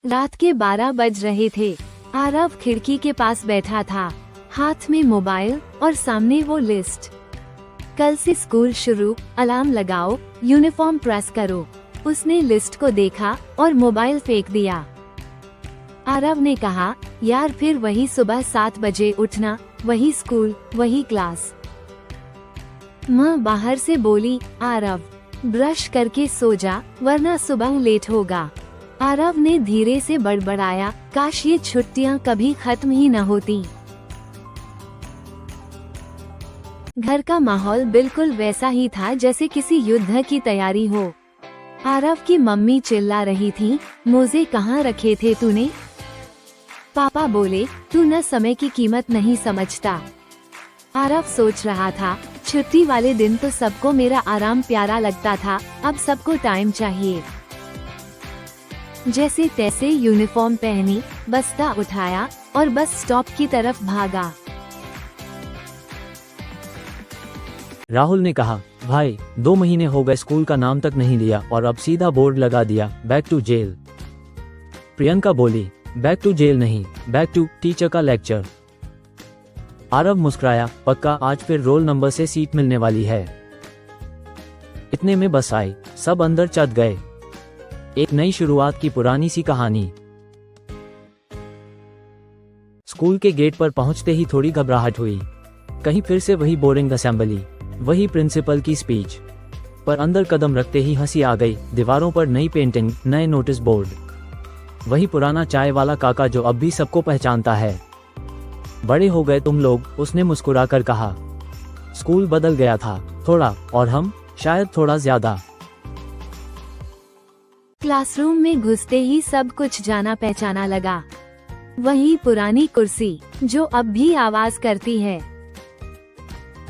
रात के 12 बज रहे थे। आरव खिड़की के पास बैठा था, हाथ में मोबाइल और सामने वो लिस्ट। कल से स्कूल शुरू, अलार्म लगाओ, यूनिफॉर्म प्रेस करो। उसने लिस्ट को देखा और मोबाइल फेंक दिया। आरव ने कहा, यार फिर वही सुबह 7 बजे उठना, वही स्कूल, वही क्लास। माँ बाहर से बोली, आरव ब्रश करके सो जा वरना सुबह लेट होगा। आरव ने धीरे से बड़बड़ाया, काश ये छुट्टियाँ कभी खत्म ही न होती। घर का माहौल बिल्कुल वैसा ही था जैसे किसी युद्ध की तैयारी हो। आरव की मम्मी चिल्ला रही थी, मोजे कहाँ रखे थे तूने? पापा बोले, तू न समय की कीमत नहीं समझता। आरव सोच रहा था, छुट्टी वाले दिन तो सबको मेरा आराम प्यारा लगता था, अब सबको टाइम चाहिए। जैसे तैसे यूनिफॉर्म पहनी, बस्ता उठाया और बस स्टॉप की तरफ भागा। राहुल ने कहा, भाई 2 महीने हो गए स्कूल का नाम तक नहीं लिया और अब सीधा बोर्ड लगा दिया, बैक टू जेल। प्रियंका बोली, बैक टू जेल नहीं, बैक टू टीचर का लेक्चर। आरव मुस्कुराया, पक्का आज फिर रोल नंबर से सीट मिलने वाली है। इतने में बस आई, सब अंदर चढ़ गए। एक नई शुरुआत की पुरानी सी कहानी। स्कूल के गेट पर पहुंचते ही थोड़ी घबराहट हुई, कहीं फिर से वही बोरिंग असेंबली, वही प्रिंसिपल की स्पीच। पर अंदर कदम रखते ही हंसी आ गई, दीवारों पर नई पेंटिंग, नए नोटिस बोर्ड, वही पुराना चाय वाला काका जो अब भी सबको पहचानता है। बड़े हो गए तुम लोग, उसने मुस्कुराकर कहा। स्कूल बदल गया था थोड़ा, और हम शायद थोड़ा ज्यादा। क्लासरूम में घुसते ही सब कुछ जाना पहचाना लगा। वही पुरानी कुर्सी जो अब भी आवाज करती है,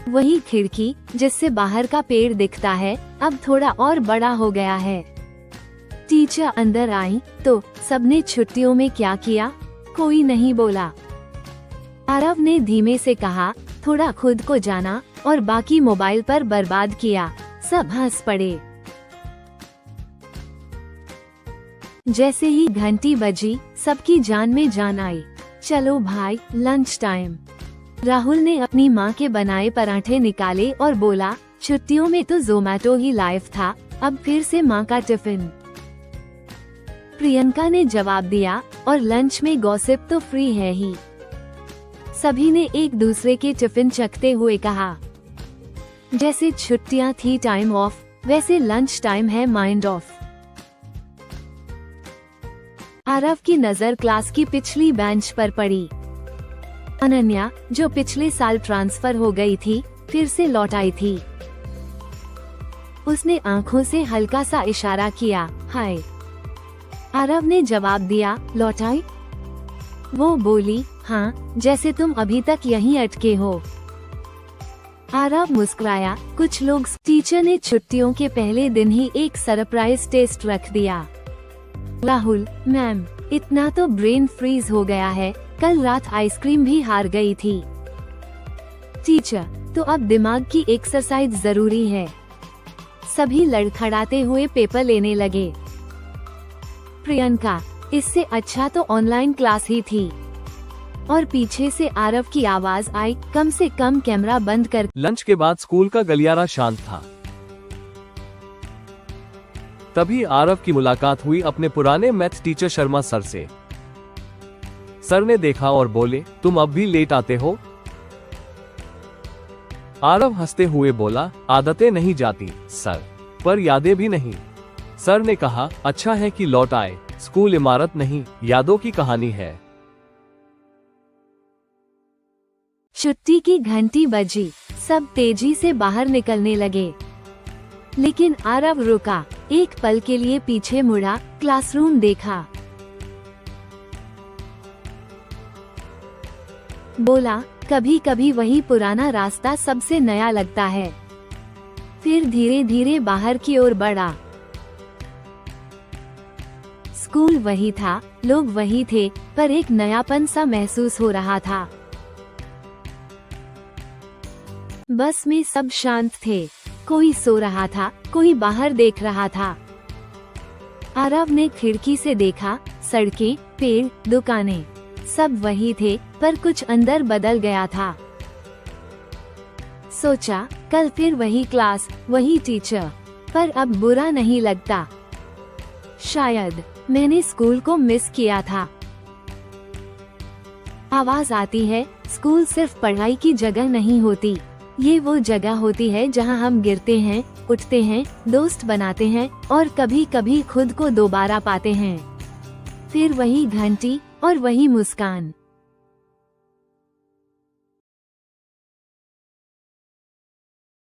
वही खिड़की जिससे बाहर का पेड़ दिखता है, अब थोड़ा और बड़ा हो गया है। टीचर अंदर आई तो सबने छुट्टियों में क्या किया? कोई नहीं बोला। आरव ने धीमे से कहा, थोड़ा खुद को जाना और बाकी मोबाइल पर बर्बाद किया। सब हंस पड़े। जैसे ही घंटी बजी, सबकी जान में जान आई। चलो भाई, लंच टाइम। राहुल ने अपनी माँ के बनाए पराठे निकाले और बोला, छुट्टियों में तो ज़ोमैटो ही लाइफ था, अब फिर से माँ का टिफिन। प्रियंका ने जवाब दिया, और लंच में गॉसिप तो फ्री है ही। सभी ने एक दूसरे के टिफिन चखते हुए कहा, जैसे छुट्टियाँ थी टाइम ऑफ, वैसे लंच टाइम है माइंड ऑफ। आरव की नजर क्लास की पिछली बेंच पर पड़ी। अनन्या, जो पिछले साल ट्रांसफर हो गई थी, फिर से लौट आई थी। उसने आंखों से हल्का सा इशारा किया, हाय। आरव ने जवाब दिया, लौट आई? वो बोली, हाँ, जैसे तुम अभी तक यहीं अटके हो। आरव मुस्कुराया, कुछ लोग। टीचर ने छुट्टियों के पहले दिन ही एक सरप्राइज टेस्ट रख दिया। राहुल, मैम, इतना तो ब्रेन फ्रीज हो गया है, कल रात आइसक्रीम भी हार गई थी। टीचर, तो अब दिमाग की एक्सरसाइज जरूरी है। सभी लड़खड़ाते हुए पेपर लेने लगे। प्रियंका, इससे अच्छा तो ऑनलाइन क्लास ही थी। और पीछे से आरव की आवाज आई, कम से कम कैमरा बंद कर। लंच के बाद स्कूल का गलियारा शांत था। तभी आरव की मुलाकात हुई अपने पुराने मैथ्स टीचर शर्मा सर से। सर ने देखा और बोले, तुम अब भी लेट आते हो? आरव हंसते हुए बोला, आदतें नहीं जाती सर, पर यादें भी नहीं। सर ने कहा, अच्छा है कि लौट आए, स्कूल इमारत नहीं, यादों की कहानी है। छुट्टी की घंटी बजी, सब तेजी से बाहर निकलने लगे। लेकिन आरव रुका, एक पल के लिए पीछे मुड़ा, क्लासरूम देखा। बोला, कभी कभी वही पुराना रास्ता सबसे नया लगता है। फिर धीरे धीरे बाहर की ओर बढ़ा। स्कूल वही था, लोग वही थे, पर एक नयापन सा महसूस हो रहा था। बस में सब शांत थे, कोई सो रहा था, कोई बाहर देख रहा था। आरव ने खिड़की से देखा, सड़कें, पेड़, दुकानें, सब वही थे, पर कुछ अंदर बदल गया था। सोचा, कल फिर वही क्लास, वही टीचर, पर अब बुरा नहीं लगता। शायद मैंने स्कूल को मिस किया था। आवाज आती है, स्कूल सिर्फ पढ़ाई की जगह नहीं होती, ये वो जगह होती है जहां हम गिरते हैं, उठते हैं, दोस्त बनाते हैं और कभी कभी खुद को दोबारा पाते हैं। फिर वही घंटी और वही मुस्कान।